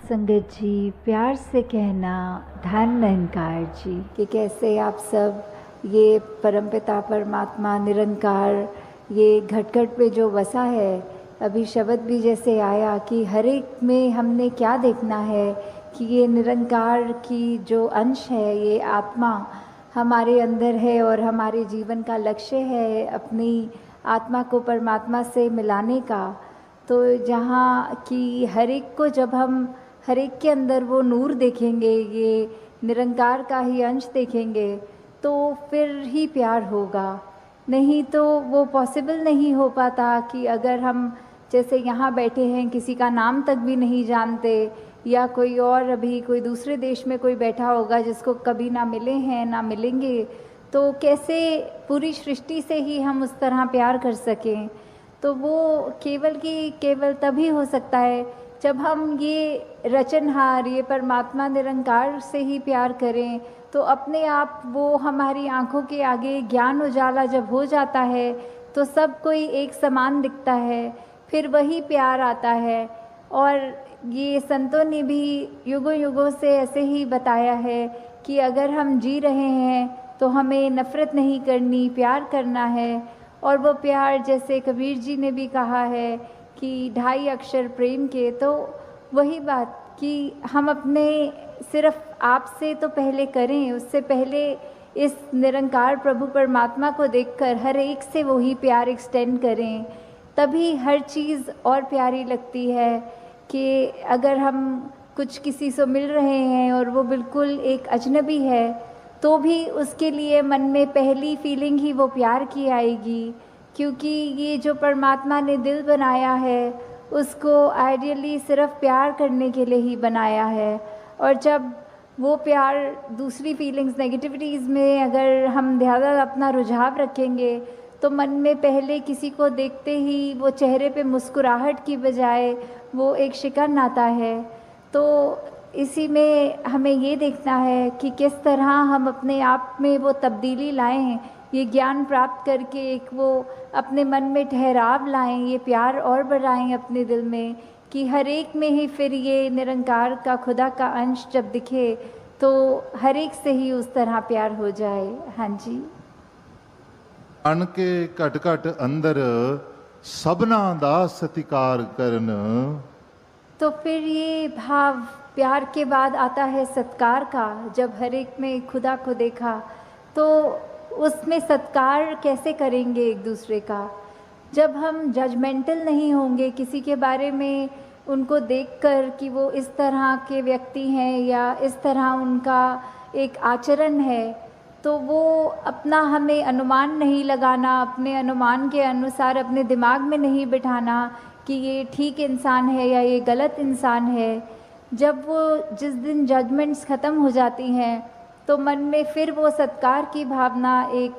संगत जी, प्यार से कहना धन निरंकार जी कि कैसे आप सब ये परमपिता परमात्मा निरंकार ये घट घट पे जो बसा है, अभी शब्द भी जैसे आया कि हर एक में हमने क्या देखना है कि ये निरंकार की जो अंश है, ये आत्मा हमारे अंदर है और हमारे जीवन का लक्ष्य है अपनी आत्मा को परमात्मा से मिलाने का। तो जहाँ कि हर एक को जब हम हर एक के अंदर वो नूर देखेंगे, ये निरंकार का ही अंश देखेंगे, तो फिर ही प्यार होगा। नहीं तो वो पॉसिबल नहीं हो पाता कि अगर हम जैसे यहाँ बैठे हैं, किसी का नाम तक भी नहीं जानते, या कोई और अभी कोई दूसरे देश में कोई बैठा होगा जिसको कभी ना मिले हैं ना मिलेंगे, तो कैसे पूरी सृष्टि से ही हम उस तरह प्यार कर सकें। तो वो केवल तभी हो सकता है जब हम ये रचनहार, ये परमात्मा निरंकार से ही प्यार करें। तो अपने आप वो हमारी आंखों के आगे ज्ञान उजाला जब हो जाता है तो सब कोई एक समान दिखता है, फिर वही प्यार आता है। और ये संतों ने भी युगों युगों से ऐसे ही बताया है कि अगर हम जी रहे हैं तो हमें नफ़रत नहीं करनी, प्यार करना है। और वो प्यार जैसे कबीर जी ने भी कहा है कि 2.5 अक्षर प्रेम के, तो वही बात कि हम अपने सिर्फ आप से तो पहले करें, उससे पहले इस निरंकार प्रभु परमात्मा को देखकर हर एक से वही प्यार एक्सटेंड करें, तभी हर चीज़ और प्यारी लगती है। कि अगर हम कुछ किसी से मिल रहे हैं और वो बिल्कुल एक अजनबी है, तो भी उसके लिए मन में पहली फीलिंग ही वो प्यार की आएगी, क्योंकि ये जो परमात्मा ने दिल बनाया है उसको आइडियली सिर्फ प्यार करने के लिए ही बनाया है। और जब वो प्यार दूसरी फीलिंग्स, नेगेटिविटीज़ में अगर हम ज़्यादा अपना रुझाव रखेंगे तो मन में पहले किसी को देखते ही वो चेहरे पे मुस्कुराहट की बजाय वो एक शिकन आता है। तो इसी में हमें ये देखना है कि किस तरह हम अपने आप में वो तब्दीली लाएं, ये ज्ञान प्राप्त करके एक वो अपने मन में ठहराव लाएं, ये प्यार और बढ़ाएं अपने दिल में, कि हर एक में ही फिर ये निरंकार का खुदा का अंश जब दिखे तो हर एक से ही उस तरह प्यार हो जाए। हाँ जी। अण के घट घट अंदर सबना दा सत्कार करन। तो फिर ये भाव प्यार के बाद आता है सत्कार का। जब हर एक में खुदा को देखा तो उसमें सत्कार कैसे करेंगे एक दूसरे का, जब हम जजमेंटल नहीं होंगे किसी के बारे में, उनको देखकर कि वो इस तरह के व्यक्ति हैं या इस तरह उनका एक आचरण है, तो वो अपना हमें अनुमान नहीं लगाना, अपने अनुमान के अनुसार अपने दिमाग में नहीं बिठाना कि ये ठीक इंसान है या ये गलत इंसान है। जब वो जिस दिन जजमेंट्स ख़त्म हो जाती हैं तो मन में फिर वो सत्कार की भावना एक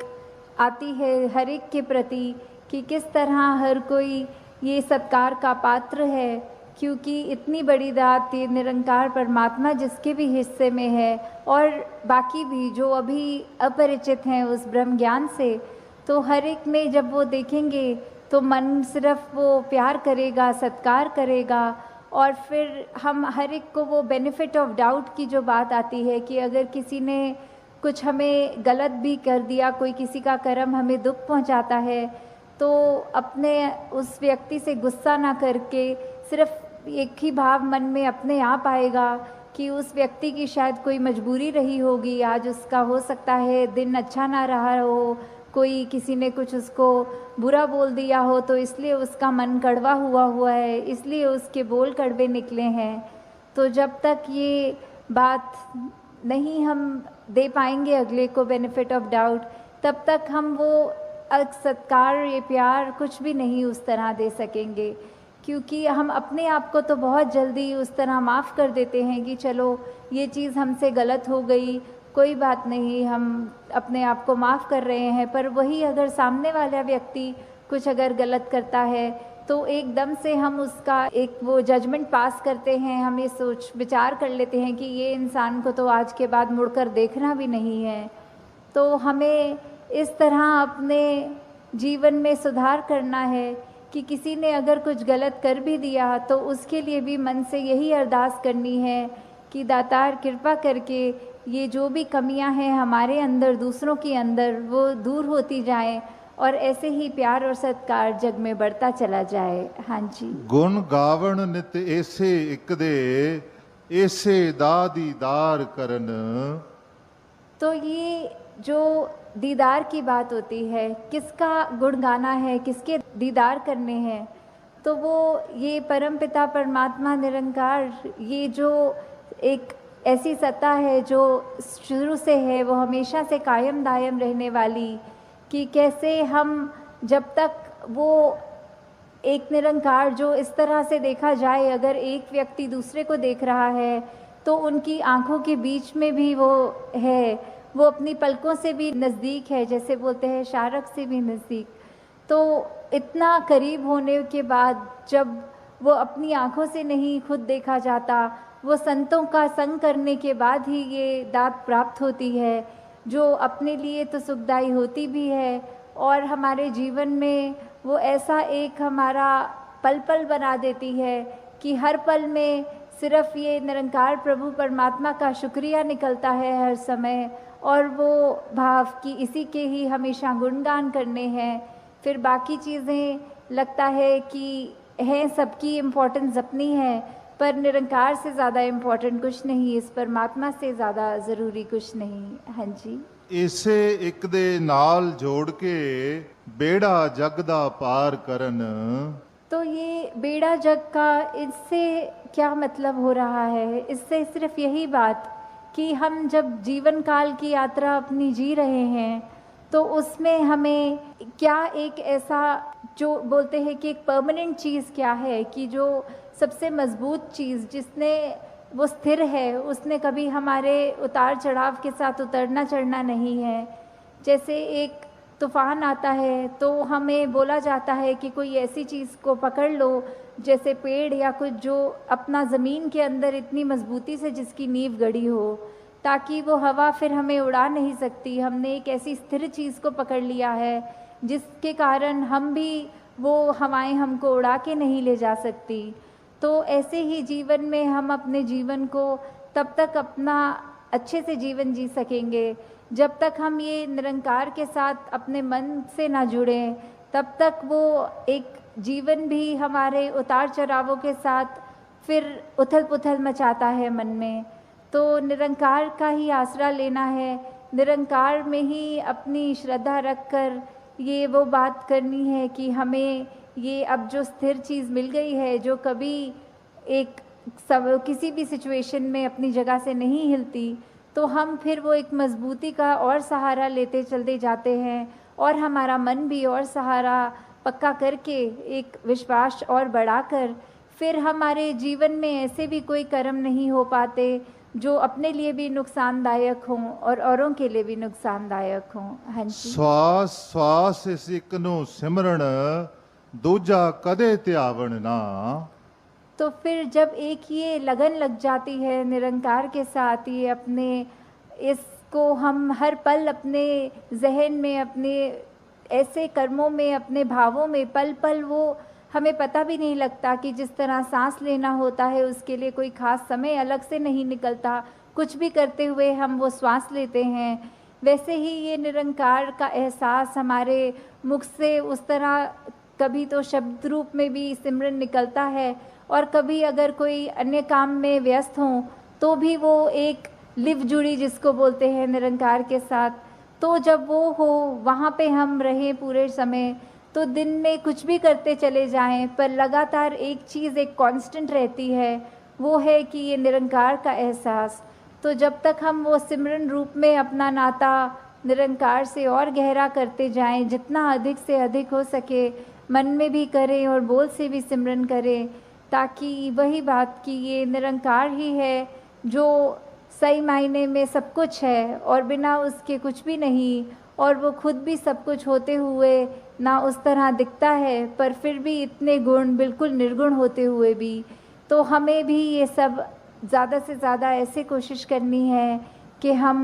आती है हर एक के प्रति, कि किस तरह हर कोई ये सत्कार का पात्र है, क्योंकि इतनी बड़ी दात ये निरंकार परमात्मा जिसके भी हिस्से में है और बाकी भी जो अभी अपरिचित हैं उस ब्रह्म ज्ञान से, तो हर एक में जब वो देखेंगे तो मन सिर्फ वो प्यार करेगा, सत्कार करेगा। और फिर हम हर एक को वो बेनिफिट ऑफ डाउट की जो बात आती है कि अगर किसी ने कुछ हमें गलत भी कर दिया, कोई किसी का कर्म हमें दुख पहुंचाता है, तो अपने उस व्यक्ति से गुस्सा ना करके सिर्फ एक ही भाव मन में अपने आप आएगा कि उस व्यक्ति की शायद कोई मजबूरी रही होगी, आज उसका हो सकता है दिन अच्छा ना रहा हो, कोई किसी ने कुछ उसको बुरा बोल दिया हो तो इसलिए उसका मन कड़वा हुआ है, इसलिए उसके बोल कड़वे निकले हैं। तो जब तक ये बात नहीं हम दे पाएंगे अगले को बेनिफिट ऑफ डाउट, तब तक हम वो सत्कार, ये प्यार कुछ भी नहीं उस तरह दे सकेंगे, क्योंकि हम अपने आप को तो बहुत जल्दी उस तरह माफ़ कर देते हैं कि चलो ये चीज़ हमसे गलत हो गई, कोई बात नहीं, हम अपने आप को माफ़ कर रहे हैं। पर वही अगर सामने वाला व्यक्ति कुछ अगर गलत करता है तो एकदम से हम उसका एक वो जजमेंट पास करते हैं, हम ये सोच विचार कर लेते हैं कि ये इंसान को तो आज के बाद मुड़कर देखना भी नहीं है। तो हमें इस तरह अपने जीवन में सुधार करना है कि किसी ने अगर कुछ गलत कर भी दिया तो उसके लिए भी मन से यही अरदास करनी है कि दातार कृपा करके ये जो भी कमियां हैं हमारे अंदर, दूसरों के अंदर, वो दूर होती जाएं और ऐसे ही प्यार और सत्कार जग में बढ़ता चला जाए। हाँ जी। गुण गावण नित ऐसे एक दे, ऐसे दा दीदार करन। तो ये जो दीदार की बात होती है, किसका गुण गाना है, किसके दीदार करने हैं, तो वो ये परमपिता परमात्मा निरंकार, ये जो एक ऐसी सत्ता है जो शुरू से है, वो हमेशा से कायम दायम रहने वाली, कि कैसे हम जब तक वो एक निरंकार जो इस तरह से देखा जाए, अगर एक व्यक्ति दूसरे को देख रहा है तो उनकी आंखों के बीच में भी वो है, वो अपनी पलकों से भी नज़दीक है, जैसे बोलते हैं शारक से भी नज़दीक। तो इतना करीब होने के बाद जब वो अपनी आंखों से नहीं खुद देखा जाता, वो संतों का संग करने के बाद ही ये दात प्राप्त होती है, जो अपने लिए तो सुखदायी होती भी है और हमारे जीवन में वो ऐसा एक हमारा पल पल बना देती है कि हर पल में सिर्फ ये निरंकार प्रभु परमात्मा का शुक्रिया निकलता है हर समय, और वो भाव कि इसी के ही हमेशा गुणगान करने हैं। फिर बाकी चीज़ें लगता है कि हैं, सबकी इम्पोर्टेंस अपनी है, पर निरंकार से ज़्यादा इम्पोर्टेंट कुछ नहीं, इस परमात्मा से ज़्यादा ज़रूरी कुछ नहीं। हाँ जी। ਇਸੇ ਇੱਕ ਦੇ ਨਾਲ ਜੋੜ ਕੇ बेड़ा जग दा पार करन। तो ये बेड़ा जग का, इससे क्या मतलब हो रहा है? इससे सिर्फ यही बात कि हम जब जीवन काल की यात्रा अपनी जी रहे हैं तो उसमें हमें क्या एक ऐसा जो बोलते हैं कि एक परमानेंट चीज़ क्या है, कि जो सबसे मजबूत चीज़ जिसने वो स्थिर है, उसने कभी हमारे उतार चढ़ाव के साथ उतरना चढ़ना नहीं है। जैसे एक तूफान आता है तो हमें बोला जाता है कि कोई ऐसी चीज़ को पकड़ लो, जैसे पेड़ या कुछ जो अपना ज़मीन के अंदर इतनी मजबूती से जिसकी नींव गड़ी हो, ताकि वो हवा फिर हमें उड़ा नहीं सकती। हमने एक ऐसी स्थिर चीज़ को पकड़ लिया है जिसके कारण हम भी, वो हवाएं हमको उड़ा के नहीं ले जा सकती। तो ऐसे ही जीवन में हम अपने जीवन को तब तक अपना अच्छे से जीवन जी सकेंगे जब तक हम ये निरंकार के साथ अपने मन से ना जुड़ें, तब तक वो एक जीवन भी हमारे उतार चढ़ावों के साथ फिर उथल पुथल मचाता है मन में। तो निरंकार का ही आसरा लेना है, निरंकार में ही अपनी श्रद्धा रखकर ये वो बात करनी है कि हमें ये अब जो स्थिर चीज़ मिल गई है, जो कभी एक किसी भी सिचुएशन में अपनी जगह से नहीं हिलती, तो हम फिर वो एक मजबूती का और सहारा लेते चलते जाते हैं और हमारा मन भी और सहारा पक्का करके एक विश्वास और बढ़ाकर फिर हमारे जीवन में ऐसे भी कोई कर्म नहीं हो पाते जो अपने लिए भी नुकसानदायक हों और औरों के लिए भी नुकसानदायक हों। हाँ जी। श्वास श्वास इस एक नु सिमरण, दूजा कदे त्यावण ना। तो फिर जब एक ये लगन लग जाती है निरंकार के साथ, ये अपने इसको हम हर पल अपने जहन में, अपने ऐसे कर्मों में, अपने भावों में पल पल, वो हमें पता भी नहीं लगता कि जिस तरह सांस लेना होता है उसके लिए कोई ख़ास समय अलग से नहीं निकलता, कुछ भी करते हुए हम वो श्वास लेते हैं, वैसे ही ये निरंकार का एहसास हमारे मुख से उस तरह कभी तो शब्द रूप में भी सिमरन निकलता है और कभी अगर कोई अन्य काम में व्यस्त हों तो भी वो एक लिव जुड़ी जिसको बोलते हैं निरंकार के साथ। तो जब वो हो वहाँ पे हम रहें पूरे समय, तो दिन में कुछ भी करते चले जाएं पर लगातार एक चीज़ एक कांस्टेंट रहती है, वो है कि ये निरंकार का एहसास। तो जब तक हम वो सिमरन रूप में अपना नाता निरंकार से और गहरा करते जाएं, जितना अधिक से अधिक हो सके मन में भी करें और बोल से भी सिमरन करें, ताकि वही बात कि ये निरंकार ही है जो सही मायने में सब कुछ है और बिना उसके कुछ भी नहीं, और वो खुद भी सब कुछ होते हुए ना उस तरह दिखता है पर फिर भी इतने गुण बिल्कुल निर्गुण होते हुए भी। तो हमें भी ये सब ज़्यादा से ज़्यादा ऐसे कोशिश करनी है कि हम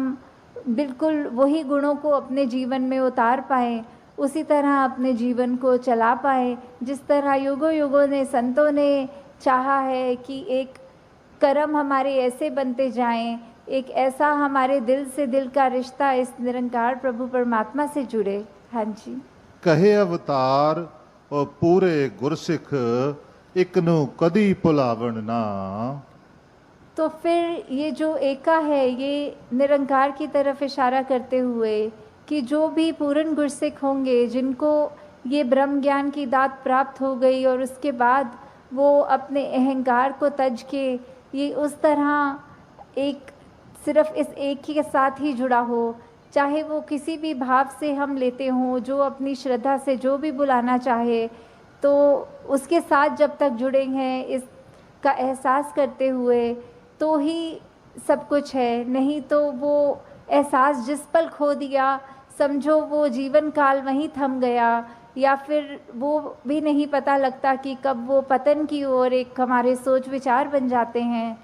बिल्कुल वही गुणों को अपने जीवन में उतार पाएँ उसी तरह अपने जीवन को चला पाएं, जिस तरह युगों युगों ने संतों ने चाहा है कि एक कर्म हमारे ऐसे बनते जाएं, एक ऐसा हमारे दिल से दिल का रिश्ता इस निरंकार प्रभु परमात्मा से जुड़े। हाँ जी। कहे अवतार और पूरे गुरसिख एक नु कदी भुलावन ना। तो फिर ये जो एका है, ये निरंकार की तरफ इशारा करते हुए कि जो भी पूर्ण गुरसिख होंगे, जिनको ये ब्रह्म ज्ञान की दात प्राप्त हो गई और उसके बाद वो अपने अहंकार को तज के ये उस तरह एक सिर्फ इस एक के साथ ही जुड़ा हो, चाहे वो किसी भी भाव से हम लेते हों, जो अपनी श्रद्धा से जो भी बुलाना चाहे, तो उसके साथ जब तक जुड़े हैं इसका एहसास करते हुए तो ही सब कुछ है। नहीं तो वो एहसास जिस पल खो दिया, समझो वो जीवन काल वहीं थम गया, या फिर वो भी नहीं पता लगता कि कब वो पतन की ओर एक हमारे सोच विचार बन जाते हैं।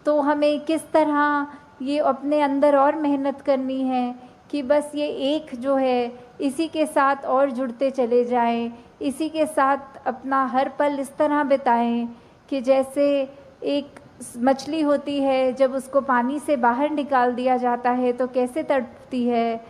तो हमें किस तरह ये अपने अंदर और मेहनत करनी है कि बस ये एक जो है इसी के साथ और जुड़ते चले जाएं, इसी के साथ अपना हर पल इस तरह बिताएं कि जैसे एक मछली होती है, जब उसको पानी से बाहर निकाल दिया जाता है तो कैसे तड़पती है,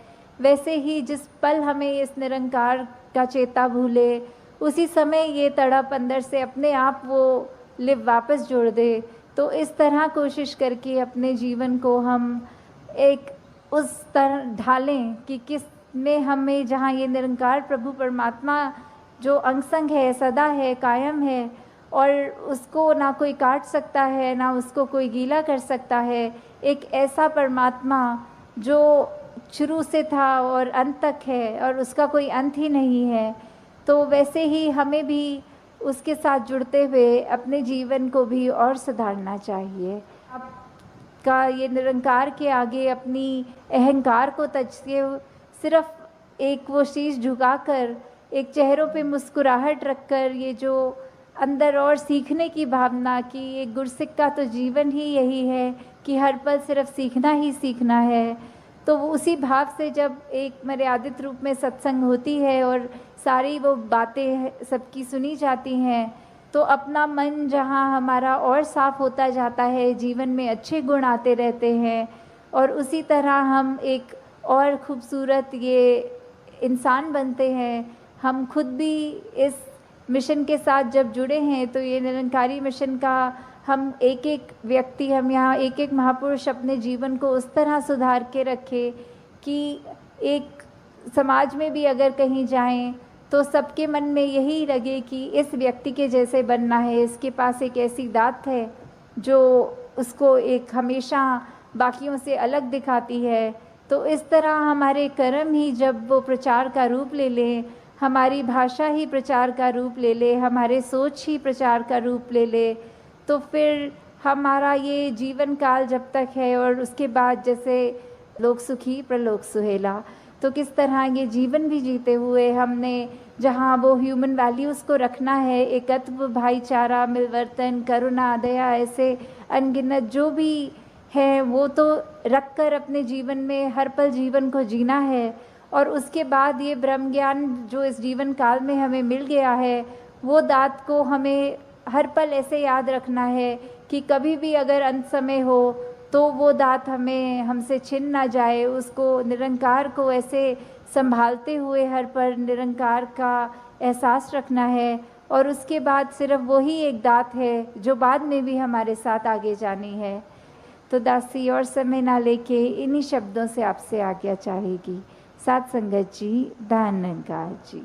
वैसे ही जिस पल हमें इस निरंकार का चेता भूले, उसी समय ये तड़प अंदर से अपने आप वो लिव वापस जोड़ दे। तो इस तरह कोशिश करके अपने जीवन को हम एक उस तरह ढालें कि किस में हमें, जहाँ ये निरंकार प्रभु परमात्मा जो अंग संग है, सदा है, कायम है, और उसको ना कोई काट सकता है, ना उसको कोई गीला कर सकता है, एक ऐसा परमात्मा जो शुरू से था और अंत तक है और उसका कोई अंत ही नहीं है। तो वैसे ही हमें भी उसके साथ जुड़ते हुए अपने जीवन को भी और सुधारना चाहिए। आपका ये निरंकार के आगे अपनी अहंकार को तजते सिर्फ एक वो शीश झुकाकर, एक चेहरों पे मुस्कुराहट रखकर, ये जो अंदर और सीखने की भावना कि ये गुरसिख का तो जीवन ही यही है कि हर पल सिर्फ सीखना ही सीखना है, तो वो उसी भाव से जब एक मर्यादित रूप में सत्संग होती है और सारी वो बातें सबकी सुनी जाती हैं, तो अपना मन जहाँ हमारा और साफ होता जाता है, जीवन में अच्छे गुण आते रहते हैं, और उसी तरह हम एक और खूबसूरत ये इंसान बनते हैं। हम खुद भी इस मिशन के साथ जब जुड़े हैं, तो ये निरंकारी मिशन का हम एक एक व्यक्ति, हम यहाँ एक एक महापुरुष अपने जीवन को उस तरह सुधार के रखें कि एक समाज में भी अगर कहीं जाएं तो सबके मन में यही लगे कि इस व्यक्ति के जैसे बनना है, इसके पास एक ऐसी दात है जो उसको एक हमेशा बाकियों से अलग दिखाती है। तो इस तरह हमारे कर्म ही जब वो प्रचार का रूप ले लें, हमारी भाषा ही प्रचार का रूप ले ले, हमारे सोच ही प्रचार का रूप ले ले, तो फिर हमारा ये जीवन काल जब तक है और उसके बाद जैसे लोक सुखी प्रलोक सुहेला, तो किस तरह ये जीवन भी जीते हुए हमने जहाँ वो ह्यूमन वैल्यूज़ को रखना है, एकत्व, भाईचारा, मिलवर्तन, करुणा, दया, ऐसे अनगिनत जो भी है वो तो रख कर अपने जीवन में हर पल जीवन को जीना है। और उसके बाद ये ब्रह्म ज्ञान जो इस जीवन काल में हमें मिल गया है, वो दात को हमें हर पल ऐसे याद रखना है कि कभी भी अगर अंत समय हो तो वो दात हमें हमसे छिन ना जाए। उसको, निरंकार को ऐसे संभालते हुए हर पल निरंकार का एहसास रखना है, और उसके बाद सिर्फ वही एक दात है जो बाद में भी हमारे साथ आगे जानी है। तो दासी और समय ना लेके इन्हीं शब्दों से आपसे आज्ञा चाहेगी। साथ संगत जी, धन निरंकार जी।